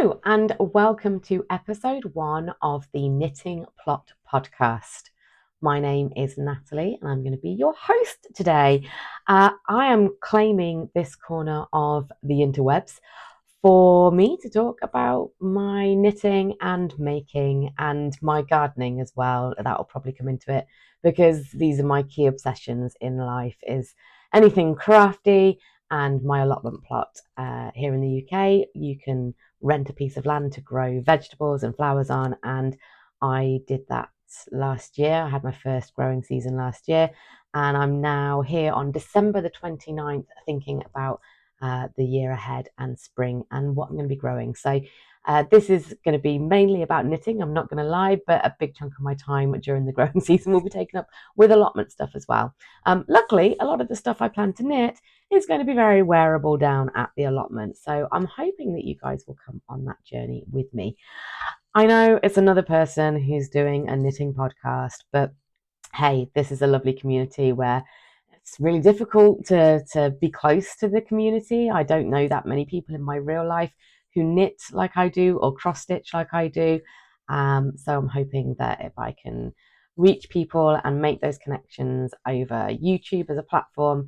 Hello, and welcome to episode 1 of the Knitting Plot podcast. My name is Natalie, and I'm going to be your host today. I am claiming this corner of the interwebs for me to talk about my knitting and making and my gardening as well. That will probably come into it because these are my key obsessions in life: is anything crafty and my allotment plot. Here in the UK, you can rent a piece of land to grow vegetables and flowers on, and I did that last year. I had my first growing season last year, and I'm now here on December the 29th thinking about the year ahead and spring and what I'm going to be growing. So this is going to be mainly about knitting, I'm not going to lie, but a big chunk of my time during the growing season will be taken up with allotment stuff as well. Luckily, a lot of the stuff I plan to knit is going to be very wearable down at the allotment. So I'm hoping that you guys will come on that journey with me. I know it's another person who's doing a knitting podcast, but hey, this is a lovely community where it's really difficult to be close to the community. I don't know that many people in my real life who knit like I do or cross stitch like I do. So I'm hoping that if I can reach people and make those connections over YouTube as a platform,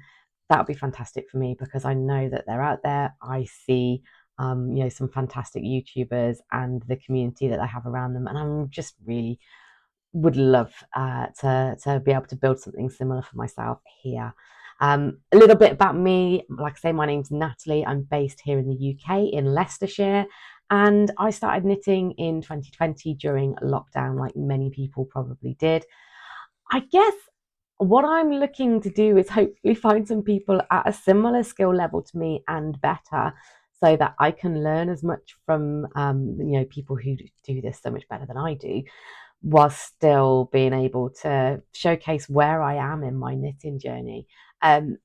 that would be fantastic for me, because I know that they're out there. I see some fantastic YouTubers and the community that I have around them, and I'm just really would love to be able to build something similar for myself here. A little bit about me, like I say, my name's Natalie. I'm based here in the UK in Leicestershire, and I started knitting in 2020 during lockdown, like many people probably did. I guess what I'm looking to do is hopefully find some people at a similar skill level to me and better, so that I can learn as much from people who do this so much better than I do, while still being able to showcase where I am in my knitting journey. Um,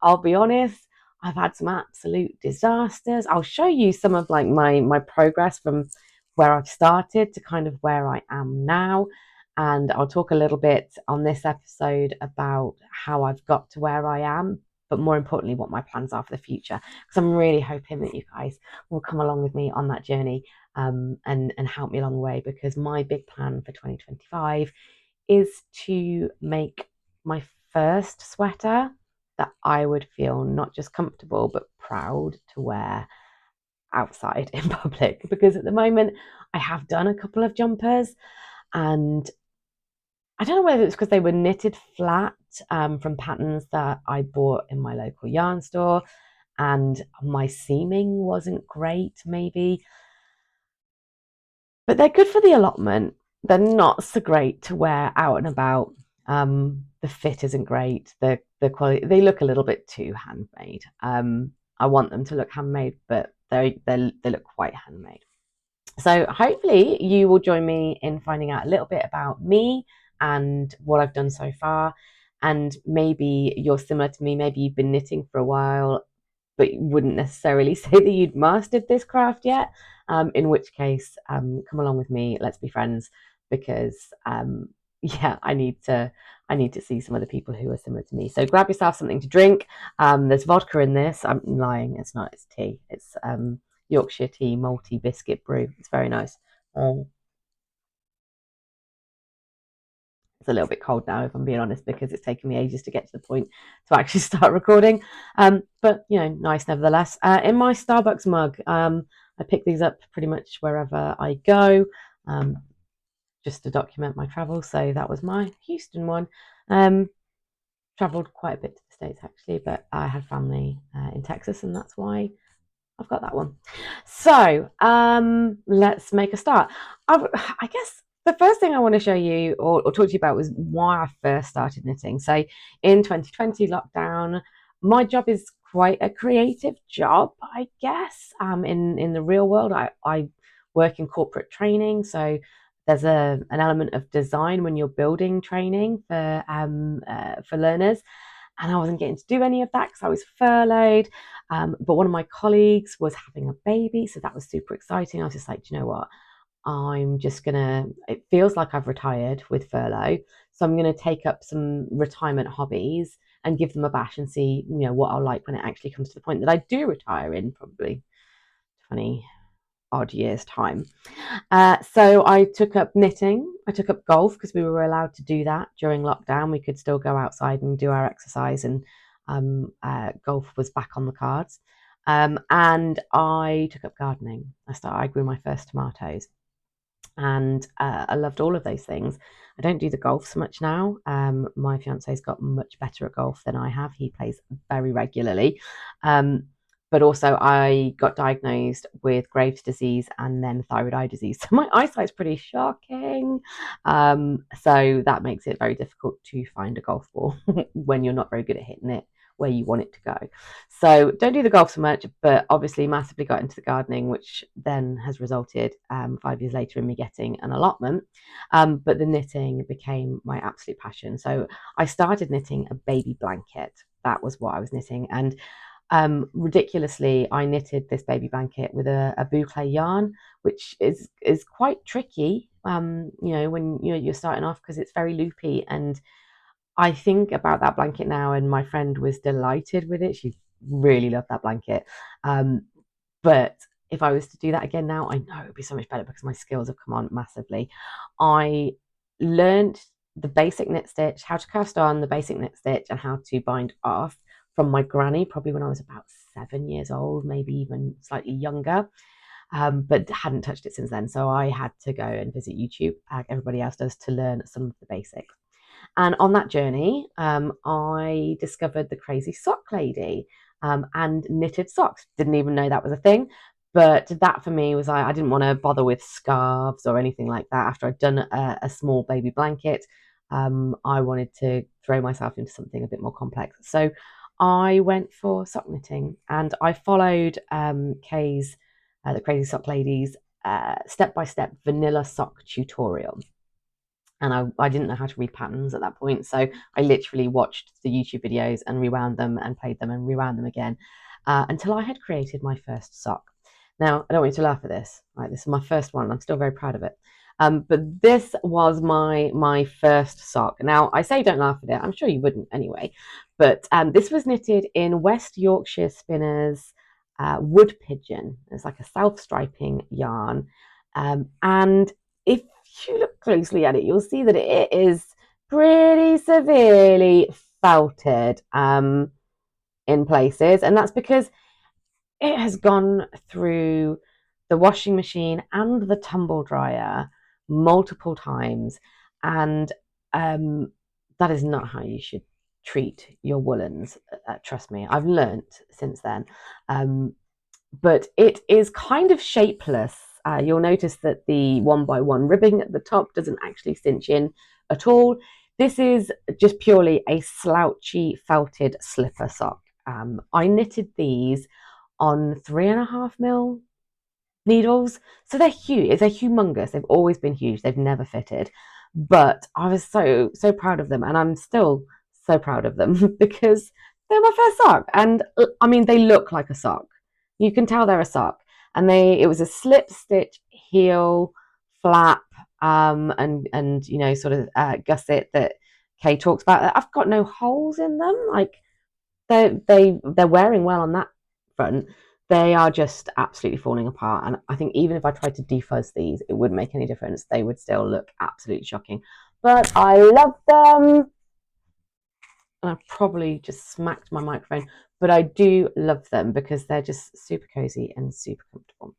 I'll be honest, I've had some absolute disasters. I'll show you some of like my progress from where I've started to kind of where I am now. And I'll talk a little bit on this episode about how I've got to where I am, but more importantly, what my plans are for the future. Because I'm really hoping that you guys will come along with me on that journey, and help me along the way, because my big plan for 2025 is to make my first sweater that I would feel not just comfortable but proud to wear outside in public. Because at the moment I have done a couple of jumpers, and I don't know whether it's because they were knitted flat from patterns that I bought in my local yarn store and my seaming wasn't great, maybe. But they're good for the allotment. They're not so great to wear out and about. The fit isn't great. The quality, they look a little bit too handmade. I want them to look handmade, but they look quite handmade. So hopefully you will join me in finding out a little bit about me and what I've done so far. And maybe you're similar to me. Maybe you've been knitting for a while, but you wouldn't necessarily say that you'd mastered this craft yet. In which case, come along with me. Let's be friends, because yeah, I need to see some other people who are similar to me. So grab yourself something to drink. There's vodka in this. I'm lying. It's not. It's tea. It's Yorkshire tea, malty biscuit brew. It's very nice. It's a little bit cold now, if I'm being honest, because it's taken me ages to get to the point to actually start recording. But nice nevertheless. In my Starbucks mug, I pick these up pretty much wherever I go, just to document my travel. So that was my Houston one. Traveled quite a bit to the States actually, but I had family in Texas, and that's why I've got that one. So let's make a start. I guess the first thing I want to show you or talk to you about was why I first started knitting. So in 2020 lockdown, my job is quite a creative job, I guess. In the real world, I work in corporate training, so there's an element of design when you're building training for learners. And I wasn't getting to do any of that because I was furloughed. But one of my colleagues was having a baby, so that was super exciting. I was just like, do you know what? It feels like I've retired with furlough, so I'm gonna take up some retirement hobbies and give them a bash and see, what I'll like when it actually comes to the point that I do retire in probably 20 odd years' time. So I took up knitting. I took up golf because we were allowed to do that during lockdown. We could still go outside and do our exercise, and golf was back on the cards. And I took up gardening. I grew my first tomatoes, and I loved all of those things. I don't do the golf so much now. My fiance's got much better at golf than I have. He plays very regularly. Um, but also, I got diagnosed with Graves' disease and then thyroid eye disease. So my eyesight's pretty shocking. So that makes it very difficult to find a golf ball when you're not very good at hitting it where you want it to go. So don't do the golf so much, but obviously massively got into the gardening, which then has resulted 5 years later in me getting an allotment. But the knitting became my absolute passion. So I started knitting a baby blanket. That was what I was knitting. And ridiculously, I knitted this baby blanket with a boucle yarn, which is quite tricky. When you're starting off, because it's very loopy. And I think about that blanket now, and my friend was delighted with it. She really loved that blanket. But if I was to do that again now, I know it would be so much better because my skills have come on massively. I learned the basic knit stitch, how to cast on, the basic knit stitch, and how to bind off from my granny, probably when I was about 7 years old, maybe even slightly younger. But hadn't touched it since then. So I had to go and visit YouTube, like everybody else does, to learn some of the basics. And on that journey, I discovered the crazy sock lady, and knitted socks. Didn't even know that was a thing. But that for me was, I didn't want to bother with scarves or anything like that. After I'd done a small baby blanket, I wanted to throw myself into something a bit more complex. So I went for sock knitting, and I followed Kay's, the Crazy Sock Lady's, step-by-step vanilla sock tutorial. And I didn't know how to read patterns at that point, so I literally watched the YouTube videos and rewound them and played them and rewound them again, until I had created my first sock. Now, I don't want you to laugh at this. Right, this is my first one. I'm still very proud of it. But this was my first sock. Now, I say don't laugh at it. I'm sure you wouldn't anyway. But this was knitted in West Yorkshire Spinners wood pigeon. It's like a self-striping yarn, and if you look closely at it, you'll see that it is pretty severely felted in places, and that's because it has gone through the washing machine and the tumble dryer multiple times, and that is not how you should treat your woolens. Trust me, I've learnt since then. But it is kind of shapeless. You'll notice that the 1x1 ribbing at the top doesn't actually cinch in at all. This is just purely a slouchy felted slipper sock. I knitted these on 3.5mm needles, so they're huge. They're humongous. They've always been huge. They've never fitted, but I was so proud of them, and I'm still so proud of them because they're my first sock. And I mean, they look like a sock. You can tell they're a sock. And it was a slip stitch heel flap, and sort of gusset that Kay talks about. I've got no holes in them. Like they're wearing well on that front. They are just absolutely falling apart. And I think even if I tried to defuzz these, it wouldn't make any difference. They would still look absolutely shocking. But I love them. And I probably just smacked my microphone, but I do love them because they're just super cozy and super comfortable.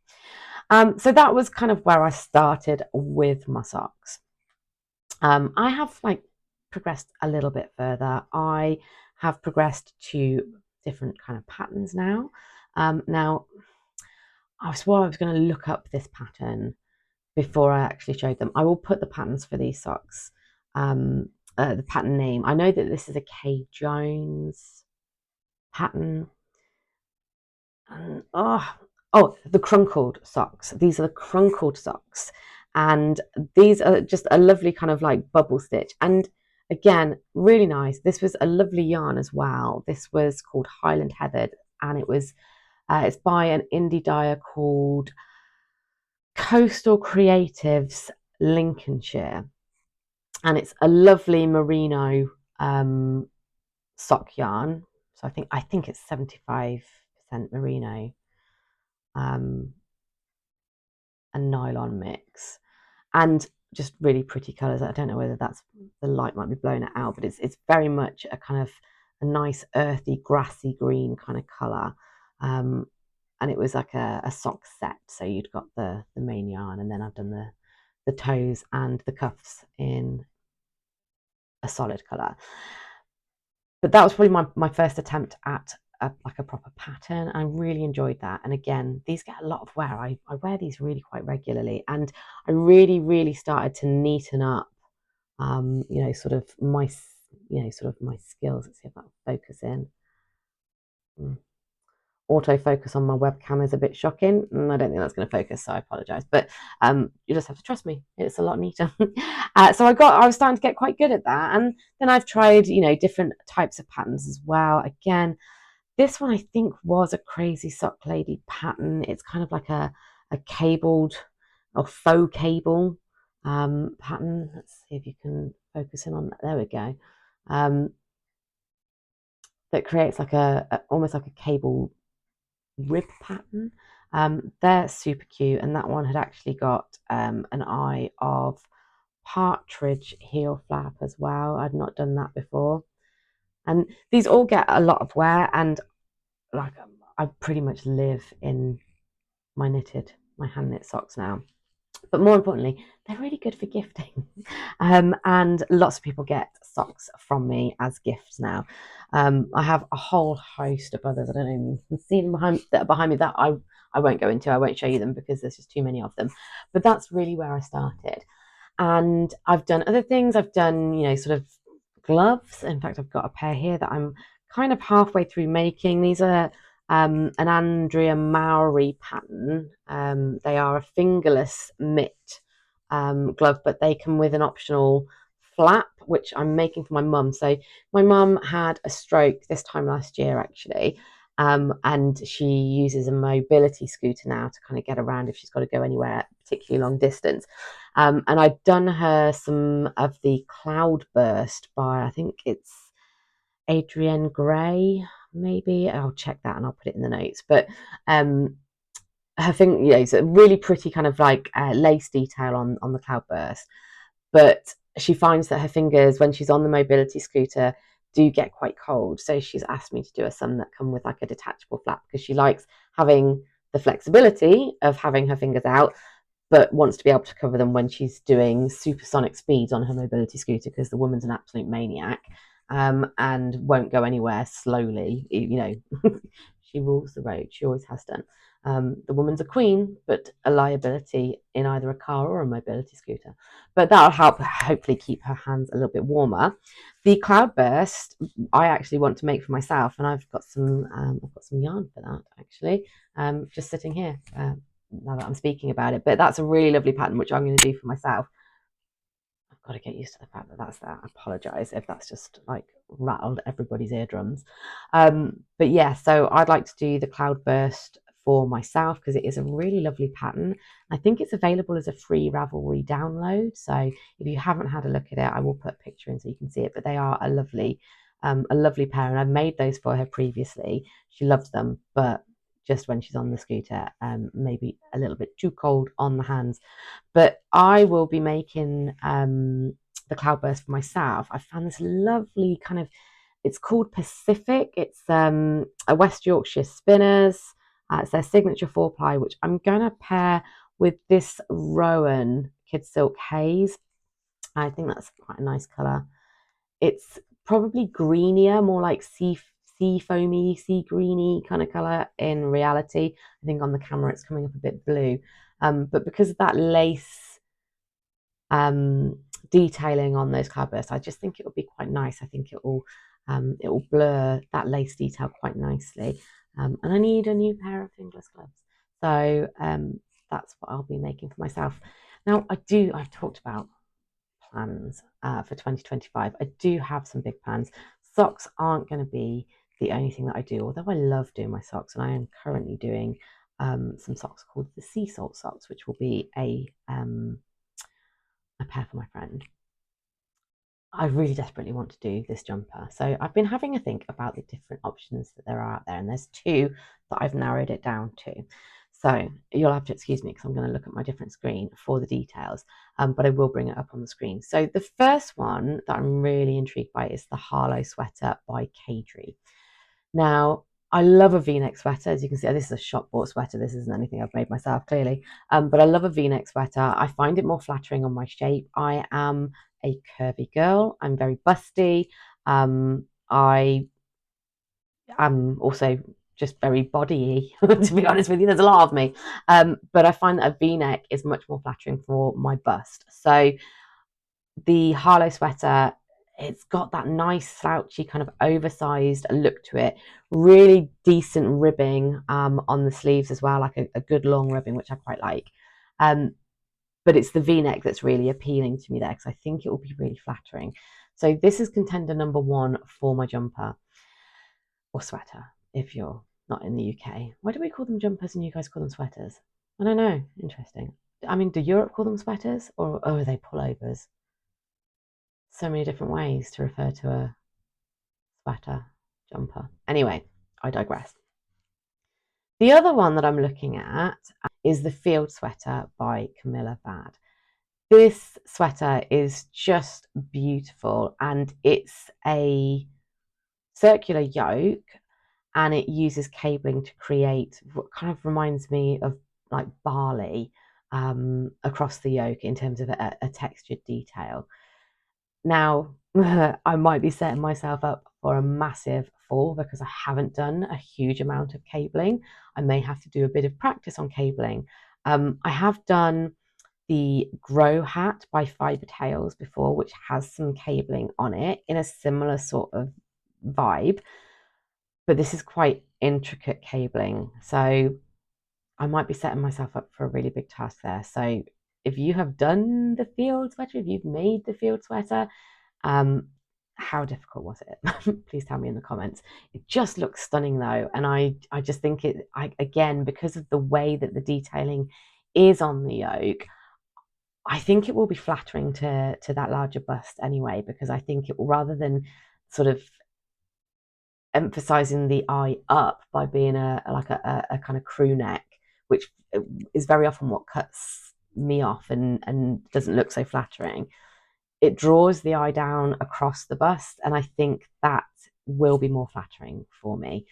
So that was kind of where I started with my socks. I have progressed a little bit further. I have progressed to different kind of patterns now. Now, I swore I was going to look up this pattern before I actually showed them. I will put the patterns for these socks, the pattern name. I know that this is a Kay Jones pattern. And, the crunkled socks. These are the crunkled socks. And these are just a lovely kind of like bubble stitch. And again, really nice. This was a lovely yarn as well. This was called Highland Heathered, and it's by an indie dyer called Coastal Creatives Lincolnshire, and it's a lovely merino sock yarn. So I think it's 75% merino. a nylon mix, and just really pretty colours. I don't know whether that's the light might be blowing it out, but it's very much a kind of a nice earthy grassy green kind of colour. And it was like a sock set, so you'd got the main yarn, and then I've done the toes and the cuffs in a solid colour. But that was probably my first attempt at like a proper pattern. I really enjoyed that. And again, these get a lot of wear. I wear these really quite regularly, and I really started to neaten up, sort of my skills. Let's see if that'll focus in. Autofocus on my webcam is a bit shocking, and I don't think that's going to focus, so I apologize. But you just have to trust me; it's a lot neater. So I was starting to get quite good at that, and then I've tried, different types of patterns as well. Again, this one I think was a crazy sock lady pattern. It's kind of like a cabled or faux cable pattern. Let's see if you can focus in on that. There we go. That creates like almost like a cable rib pattern. They're super cute, and that one had actually got an eye of partridge heel flap as well. I'd not done that before, and these all get a lot of wear, and like I pretty much live in my hand knit socks now. But more importantly, they're really good for gifting. And lots of people get socks from me as gifts now. I have a whole host of others. I don't know if you can see them behind me that I won't go into. I won't show you them because there's just too many of them. But that's really where I started. And I've done other things. I've done, sort of gloves. In fact, I've got a pair here that I'm kind of halfway through making. These are an Andrea Mowry pattern. They are a fingerless mitt glove, but they come with an optional flap, which I'm making for my mum. So my mum had a stroke this time last year, actually. And she uses a mobility scooter now to kind of get around if she's got to go anywhere particularly long distance. And I'd done her some of the Cloudburst by, I think it's Adrienne Gray, maybe. I'll check that and I'll put it in the notes. But her thing, it's a really pretty kind of like lace detail on the Cloudburst. But she finds that her fingers, when she's on the mobility scooter, do get quite cold. So she's asked me to do some that come with like a detachable flap, because she likes having the flexibility of having her fingers out, but wants to be able to cover them when she's doing supersonic speeds on her mobility scooter, because the woman's an absolute maniac, and won't go anywhere slowly. She rules the road. She always has done. The woman's a queen, but a liability in either a car or a mobility scooter. But that'll help hopefully keep her hands a little bit warmer. The Cloudburst, I actually want to make for myself, and I've got some yarn for that actually, just sitting here now that I'm speaking about it. But that's a really lovely pattern, which I'm going to do for myself. I've got to get used to the fact that that's that. I apologise if that's just like rattled everybody's eardrums. But yeah, so I'd like to do the Cloudburst for myself because it is a really lovely pattern. I think it's available as a free Ravelry download. So if you haven't had a look at it, I will put a picture in so you can see it. But they are a lovely pair, and I've made those for her previously. She loves them, but just when she's on the scooter, maybe a little bit too cold on the hands. But I will be making the Cloudburst for myself. I found this lovely kind of, it's called Pacific. It's a West Yorkshire Spinners. It's their signature 4-ply, which I'm going to pair with this Rowan Kid Silk Haze. I think that's quite a nice colour. It's probably greenier, more like sea foamy, sea greeny kind of colour in reality. I think on the camera it's coming up a bit blue. But because of that lace detailing on those Cloudbursts, I just think it will be quite nice. I think it will blur that lace detail quite nicely. And I need a new pair of fingerless gloves. So that's what I'll be making for myself. Now, I've talked about plans for 2025. I do have some big plans. Socks aren't going to be the only thing that I do, although I love doing my socks, and I am currently doing some socks called the Sea Salt socks, which will be a pair for my friend. I really desperately want to do this jumper. So I've been having a think about the different options that there are out there, and there's two that I've narrowed it down to. So you'll have to excuse me because I'm going to look at my different screen for the details, but I will bring it up on the screen. So the first one that I'm really intrigued by is the Harlow sweater by Kadri. Now, I love a V-neck sweater. As you can see, this is a shop bought sweater. This isn't anything I've made myself, clearly. But I love a V-neck sweater. I find it more flattering on my shape. I am a curvy girl. I'm very busty. I am also just very body-y, to be honest with you. There's a lot of me. But I find that a V-neck is much more flattering for my bust. So the Harlow sweater, it's got that nice slouchy kind of oversized look to it, really decent ribbing on the sleeves as well, like a good long ribbing, which I quite like. But it's the V-neck that's really appealing to me there because I think it will be really flattering. So this is contender number one for my jumper or sweater if you're not in the UK. Why do we call them jumpers and you guys call them sweaters? I don't know. Interesting. I mean, do Europe call them sweaters or are they pullovers? So many different ways to refer to a sweater, jumper. Anyway, I digress. The other one that I'm looking at is the Field Sweater by Camilla Vad. This sweater is just beautiful and it's a circular yoke and it uses cabling to create what kind of reminds me of like barley across the yoke in terms of a textured detail. Now, I might be setting myself up for a massive fall because I haven't done a huge amount of cabling. I may have to do a bit of practice on cabling. I have done the Grow hat by Fiber Tales before, which has some cabling on it in a similar sort of vibe, but this is quite intricate cabling. So I might be setting myself up for a really big task there. So if you have done the field sweater, if you've made the field sweater, how difficult was it? Please tell me in the comments. It just looks stunning though, and I just think again, because of the way that the detailing is on the yoke, I think it will be flattering to that larger bust anyway, because I think it will, rather than sort of emphasizing the eye up by being a kind of crew neck, which is very often what cuts me off and doesn't look so flattering. It draws the eye down across the bust, and I think that will be more flattering for me.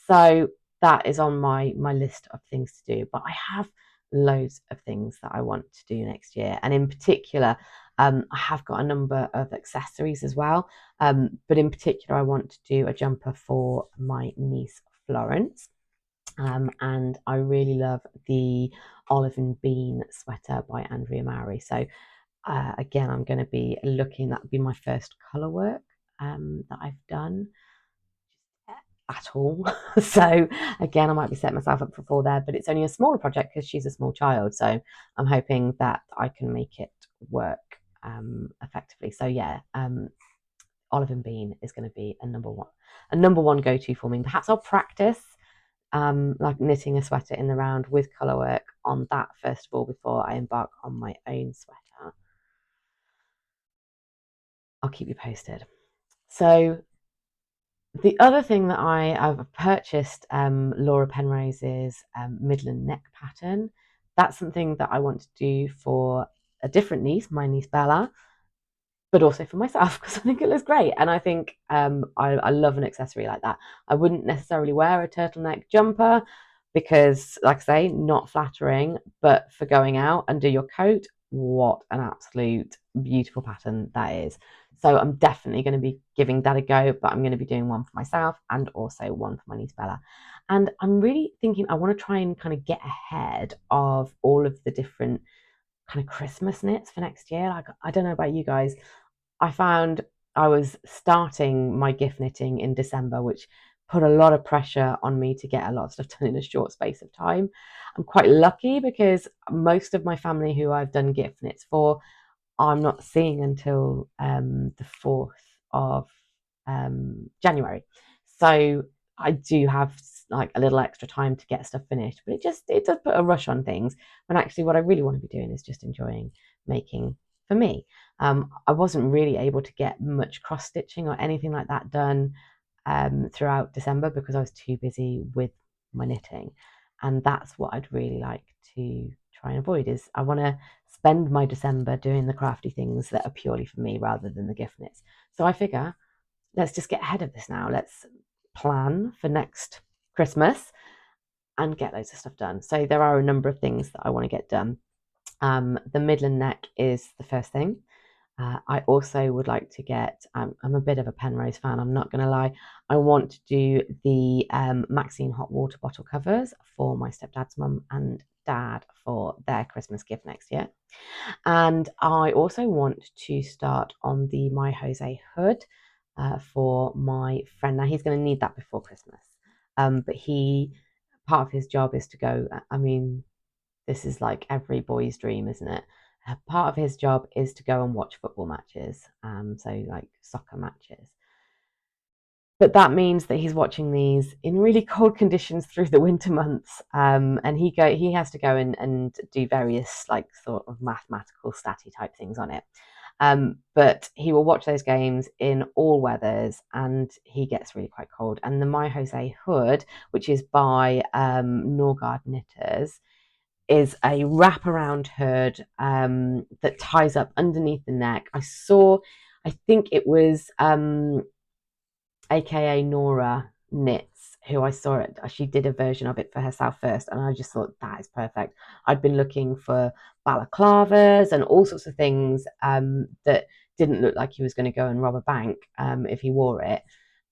So that is on my list of things to do, but I have loads of things that I want to do next year, and in particular I have got a number of accessories as well, but in particular I want to do a jumper for my niece Florence, and I really love the Olive and Bean sweater by Andrea Mowry. So again, I'm going to be looking, that would be my first colour work that I've done at all. So again, I might be setting myself up for fall there, but it's only a smaller project because she's a small child. So I'm hoping that I can make it work effectively. So yeah, Olive and Bean is going to be a number one go-to for me. Perhaps I'll practice like knitting a sweater in the round with colour work on that first of all before I embark on my own sweater. I'll keep you posted. So the other thing that I've purchased Laura Penrose's Midland neck pattern. That's something that I want to do for a different niece, my niece Bella, but also for myself because I think it looks great. And I think I love an accessory like that. I wouldn't necessarily wear a turtleneck jumper because, like I say, not flattering, but for going out under your coat, what an absolute beautiful pattern that is. So I'm definitely going to be giving that a go, but I'm going to be doing one for myself and also one for my niece Bella. And I'm really thinking I want to try and kind of get ahead of all of the different kind of Christmas knits for next year. Like, I don't know about you guys. I found I was starting my gift knitting in December, which put a lot of pressure on me to get a lot of stuff done in a short space of time. I'm quite lucky because most of my family who I've done gift knits for, I'm not seeing until the 4th of January. So I do have like a little extra time to get stuff finished, but it does put a rush on things when actually what I really want to be doing is just enjoying making for me. I wasn't really able to get much cross stitching or anything like that done throughout December because I was too busy with my knitting. And that's what I'd really like to try and avoid. Is I want to spend my December doing the crafty things that are purely for me rather than the gift knits. So I figure, let's just get ahead of this now. Let's plan for next Christmas and get loads of stuff done. So there are a number of things that I want to get done. The Midland neck is the first thing. I also would like to get, I'm a bit of a Penrose fan, I'm not going to lie. I want to do the Maxine hot water bottle covers for my stepdad's mum and dad for their Christmas gift next year. And I also want to start on the My Jose hood for my friend. Now, he's going to need that before Christmas. But part of his job is to go, I mean, this is like every boy's dream, isn't it? Part of his job is to go and watch football matches, so like soccer matches. But that means that he's watching these in really cold conditions through the winter months, and he has to go and do various like sort of mathematical statty type things on it. But he will watch those games in all weathers, and he gets really quite cold. And the My Jose hood, which is by Norgard Knitters, is a wraparound hood that ties up underneath the neck. I think it was aka Nora Knits, who I saw it. She did a version of it for herself first, and I just thought that is perfect. I'd been looking for balaclavas and all sorts of things that didn't look like he was going to go and rob a bank if he wore it,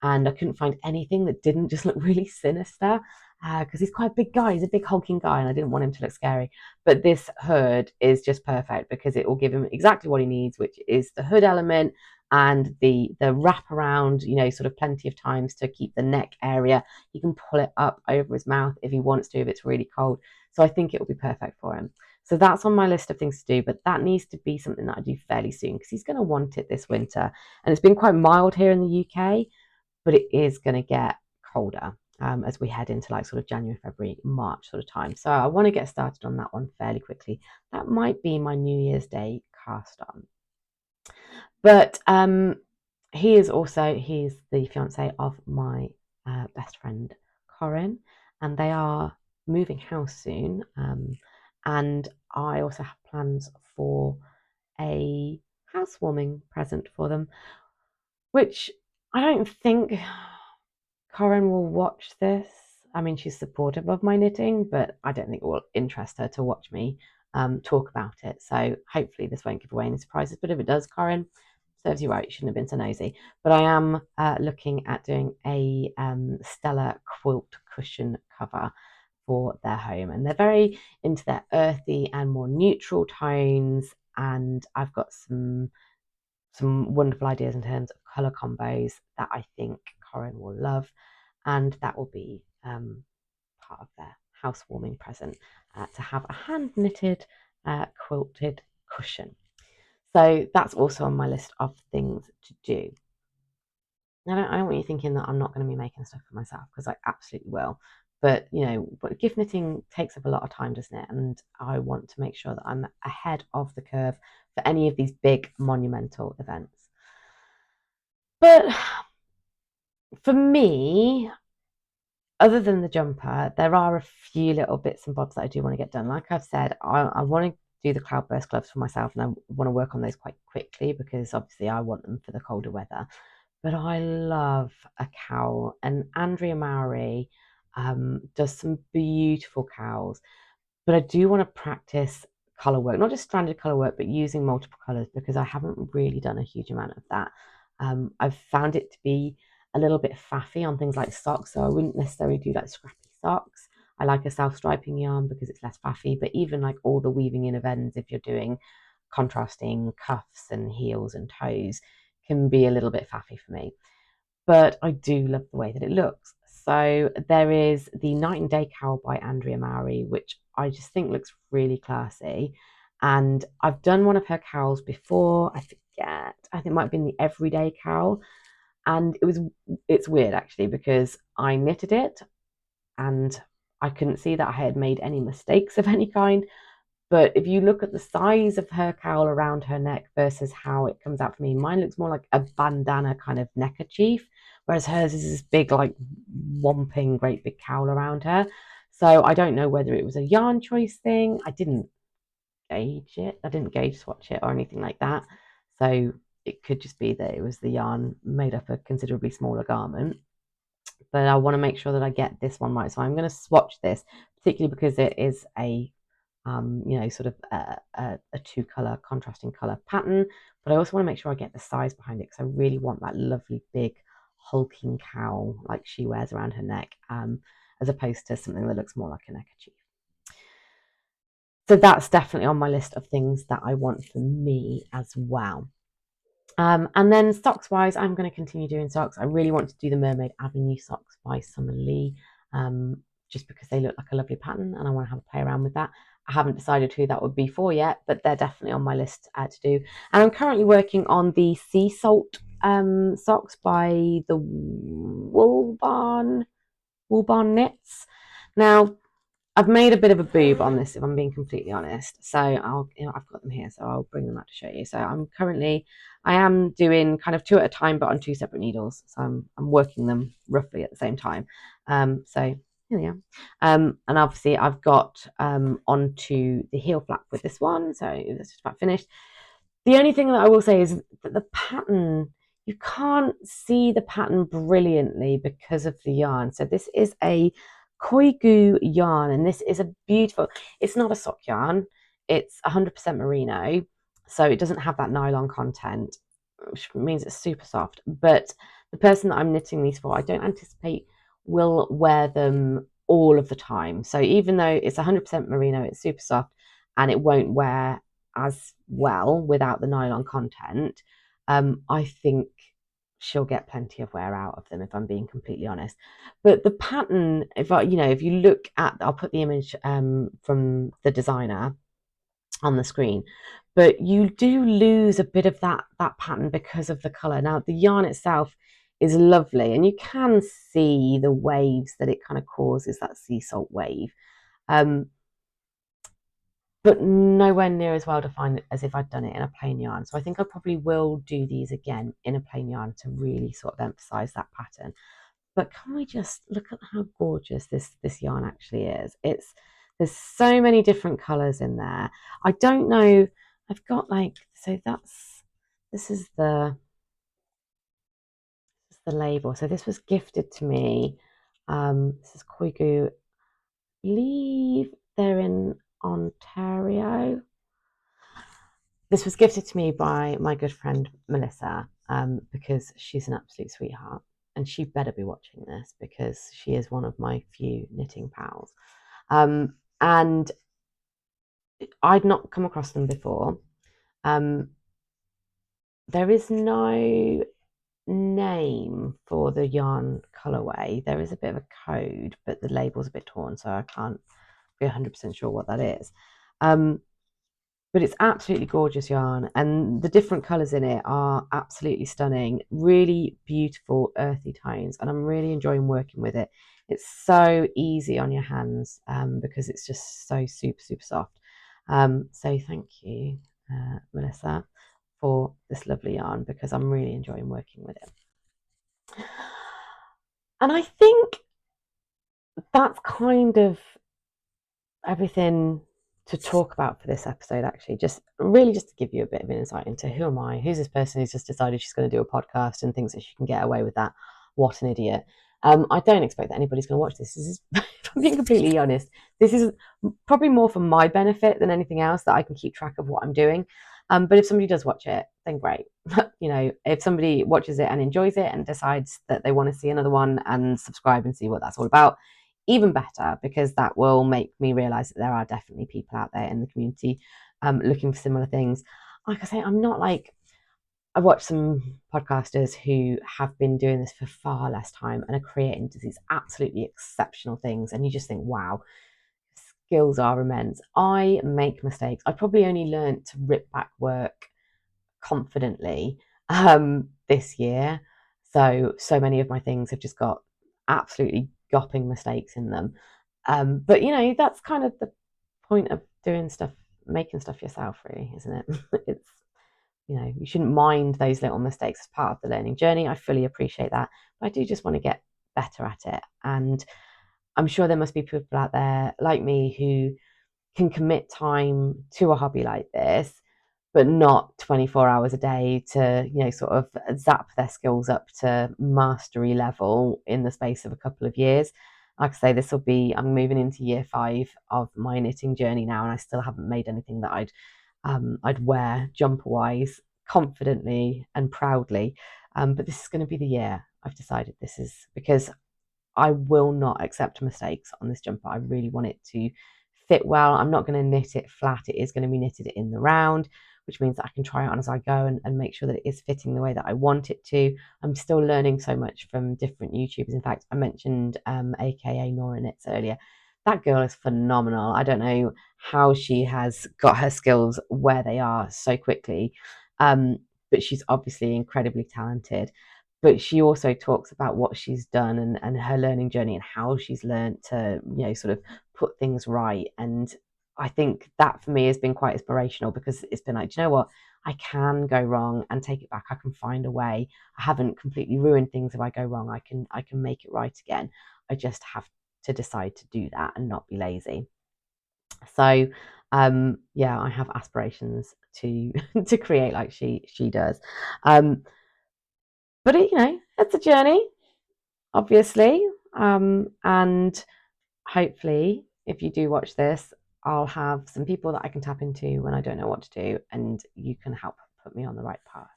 and I couldn't find anything that didn't just look really sinister because he's quite a big guy. He's a big hulking guy, and I didn't want him to look scary. But this hood is just perfect because it will give him exactly what he needs, which is the hood element and the wrap around, sort of plenty of times to keep the neck area. He can pull it up over his mouth if he wants to, if it's really cold. So I think it will be perfect for him. So that's on my list of things to do, but that needs to be something that I do fairly soon because he's going to want it this winter. And it's been quite mild here in the UK, but it is going to get colder as we head into like sort of January, February, March sort of time. So I want to get started on that one fairly quickly. That might be my New Year's Day cast on. But he's the fiance of my best friend Corinne, and they are moving house soon. And I also have plans for a housewarming present for them, which I don't think Corinne will watch this. I mean, she's supportive of my knitting, but I don't think it will interest her to watch me talk about it. So hopefully this won't give away any surprises. But if it does, Corinne, serves you right. You shouldn't have been so nosy. But I am looking at doing a Stella quilt cushion cover for their home. And they're very into their earthy and more neutral tones. And I've got some wonderful ideas in terms of colour combos that I think Corinne will love, and that will be part of their housewarming present to have a hand knitted quilted cushion. So that's also on my list of things to do. I don't want you thinking that I'm not going to be making stuff for myself because I absolutely will. But but gift knitting takes up a lot of time, doesn't it? And I want to make sure that I'm ahead of the curve for any of these big monumental events. But for me, other than the jumper, there are a few little bits and bobs that I do want to get done. Like I've said, I want to do the cloudburst gloves for myself, and I want to work on those quite quickly because obviously I want them for the colder weather. But I love a cowl, and Andrea Mowry does some beautiful cowls. But I do want to practice color work, not just stranded color work, but using multiple colors because I haven't really done a huge amount of that. I've found it to be a little bit faffy on things like socks, so I wouldn't necessarily do like scrappy socks. I like a self-striping yarn because it's less faffy, but even like all the weaving in of ends, if you're doing contrasting cuffs and heels and toes, can be a little bit faffy for me. But I do love the way that it looks. So there is the Night and Day cowl by Andrea Mowry, which I just think looks really classy. And I've done one of her cowls before. I think it might have been the Everyday cowl. And it's weird actually because I knitted it and I couldn't see that I had made any mistakes of any kind. But if you look at the size of her cowl around her neck versus how it comes out for me, mine looks more like a bandana kind of neckerchief, whereas hers is this big, like, whomping, great big cowl around her. So I don't know whether it was a yarn choice thing. I didn't gauge it. I didn't gauge swatch it or anything like that. So it could just be that it was the yarn made up a considerably smaller garment. But I want to make sure that I get this one right. So I'm going to swatch this, particularly because it is a sort of a two color contrasting color pattern. But I also want to make sure I get the size behind it because I really want that lovely big hulking cowl like she wears around her neck, as opposed to something that looks more like a neckerchief. So that's definitely on my list of things that I want for me as well. And then socks wise, I'm going to continue doing socks. I really want to do the Mermaid Avenue socks by Summer Lee, just because they look like a lovely pattern and I want to have a play around with that. I haven't decided who that would be for yet, but they're definitely on my list to do. And I'm currently working on the Sea Salt socks by the Woolbarn Knits. Now, I've made a bit of a boob on this, if I'm being completely honest. So I've got them here, so I'll bring them out to show you. So I am doing kind of two at a time, but on two separate needles. So I'm working them roughly at the same time. So here we are. And obviously I've got onto the heel flap with this one. So that's just about finished. The only thing that I will say is that the pattern, you can't see the pattern brilliantly because of the yarn. So this is a Koigu yarn, and this is a beautiful, it's not a sock yarn, it's 100% merino, so it doesn't have that nylon content, which means it's super soft. But the person that I'm knitting these for, I don't anticipate will wear them all of the time. So even though it's 100% merino, it's super soft and it won't wear as well without the nylon content. I think she'll get plenty of wear out of them, if I'm being completely honest. But the pattern, if you look at, I'll put the image from the designer on the screen, but you do lose a bit of that pattern because of the color. Now the yarn itself is lovely, and you can see the waves that it kind of causes, that sea salt wave. But nowhere near as well defined as if I'd done it in a plain yarn. So I think I probably will do these again in a plain yarn to really sort of emphasize that pattern. But can we just look at how gorgeous this yarn actually is? There's so many different colors in there. I don't know, I've got this is the label. So this was gifted to me. This is Koigu. I believe they're in Ontario. This was gifted to me by my good friend Melissa, because she's an absolute sweetheart, and she better be watching this because she is one of my few knitting pals. And I'd not come across them before. There is no name for the yarn colorway. There is a bit of a code, but the label's a bit torn, so I can't be 100% sure what that is. But it's absolutely gorgeous yarn, and the different colors in it are absolutely stunning, really beautiful earthy tones, and I'm really enjoying working with it. It's so easy on your hands, because it's just so super soft. So thank you, Melissa, for this lovely yarn, because I'm really enjoying working with it. And I think that's kind of everything to talk about for this episode, actually. Just to give you a bit of an insight into who am I, who's this person who's just decided she's going to do a podcast and thinks that she can get away with that. What an idiot. I don't expect that anybody's going to watch this. If I'm being completely honest, this is probably more for my benefit than anything else, that I can keep track of what I'm doing. But if somebody does watch it, then great. If somebody watches it and enjoys it and decides that they want to see another one and subscribe and see what that's all about, even better, because that will make me realize that there are definitely people out there in the community looking for similar things. Like I say, I'm not like, I watch some podcasters who have been doing this for far less time and are creating these absolutely exceptional things, and you just think, wow, skills are immense. I make mistakes. I probably only learned to rip back work confidently this year. So many of my things have just got absolutely gopping mistakes in them. But that's kind of the point of doing stuff, making stuff yourself, really, isn't it? It's, you shouldn't mind those little mistakes as part of the learning journey. I fully appreciate that, but I do just want to get better at it. And I'm sure there must be people out there like me who can commit time to a hobby like this, but not 24 hours a day to, sort of zap their skills up to mastery level in the space of a couple of years. Like I say, I'm moving into year 5 of my knitting journey now, and I still haven't made anything that I'd wear jumper wise confidently and proudly. But this is going to be the year. I've decided this is because I will not accept mistakes on this jumper. I really want it to fit well. I'm not going to knit it flat. It is going to be knitted in the round, which means that I can try it on as I go and make sure that it is fitting the way that I want it to. I'm still learning so much from different YouTubers. In fact, I mentioned AKA Nora Knits earlier. That girl is phenomenal. I don't know how she has got her skills where they are so quickly, but she's obviously incredibly talented. But she also talks about what she's done and her learning journey and how she's learned to, sort of put things right. And I think that for me has been quite inspirational, because it's been like, do you know what? I can go wrong and take it back. I can find a way. I haven't completely ruined things if I go wrong. I can make it right again. I just have to decide to do that and not be lazy. So yeah, I have aspirations to to create like she does. But it's a journey, obviously. And hopefully, if you do watch this, I'll have some people that I can tap into when I don't know what to do, and you can help put me on the right path.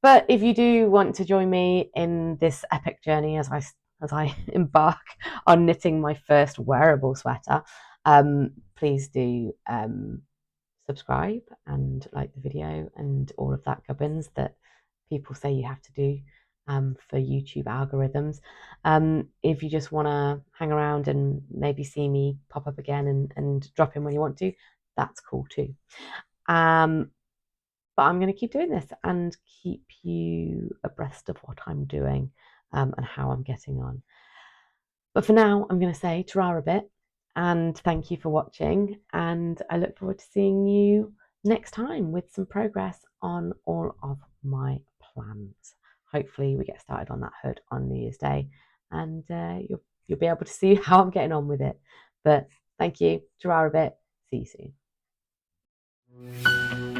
But if you do want to join me in this epic journey as I embark on knitting my first wearable sweater, please do subscribe and like the video and all of that gubbins that people say you have to do for YouTube algorithms. If you just want to hang around and maybe see me pop up again and drop in when you want to, that's cool too. But I'm going to keep doing this and keep you abreast of what I'm doing and how I'm getting on. But for now, I'm going to say ta-ra a bit and thank you for watching. And I look forward to seeing you next time with some progress on all of my plans. Hopefully, we get started on that hood on New Year's Day, and you'll be able to see how I'm getting on with it. But thank you, ta-ra a bit. See you soon.